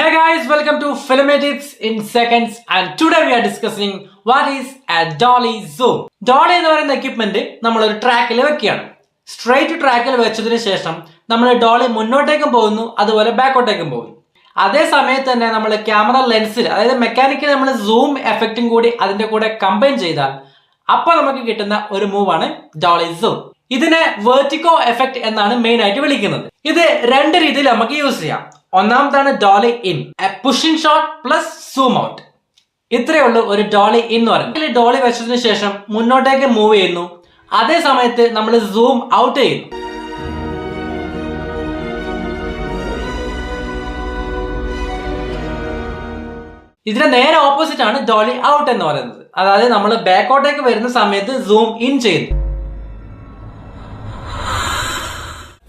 Hey guys, welcome to Filmatics in Seconds and today we are discussing what is a dolly zoom. Dolly എന്ന് പറയുന്ന equipment നമ്മൾ ഒരു ട്രാക്കിൽ വെക്കുകയാണ്. Straight ട്രാക്കിൽ വെച്ചതിന് ശേഷം നമ്മൾ ഡോളി മുന്നോട്ടേക്കും പോകുന്നു, അതുപോലെ ബാക്കോട്ടേക്കും പോകുന്നു. അതേ സമയത്ത് തന്നെ നമ്മൾ ക്യാമറ ലെൻസിൽ, അതായത് മെക്കാനിക്കലി നമ്മൾ സൂം എഫക്റ്റും കൂടി അതിന്റെ കൂടെ കമ്പൈൻ ചെയ്താൽ അപ്പോൾ നമുക്ക് കിട്ടുന്ന ഒരു മൂവാണ് ഡോളി സൂം. ഇതിനെ വെർട്ടിക്കോ എഫക്ട് എന്നാണ് മെയിൻ ആയിട്ട് വിളിക്കുന്നത്. ഇത് രണ്ട് രീതിയിൽ നമുക്ക് യൂസ് ചെയ്യാം. ഒന്നാമതാണ് dolly in, pushing shot plus zoom out. ഇത്രയേ ഉള്ളൂ ഒരു ഡോളി ഇൻ എന്ന് പറയുന്നത്. ഡോളി വെച്ചതിന് ശേഷം മുന്നോട്ടേക്ക് മൂവ് ചെയ്യുന്നു, അതേ സമയത്ത് നമ്മൾ സൂം ഔട്ട് ചെയ്യുന്നു. ഇതിന്റെ നേരെ ഓപ്പോസിറ്റ് ആണ് ഡോളി ഔട്ട് എന്ന് പറയുന്നത്. അതായത് നമ്മൾ ബാക്കോട്ടേക്ക് വരുന്ന സമയത്ത് സൂം ഇൻ ചെയ്യുന്നു.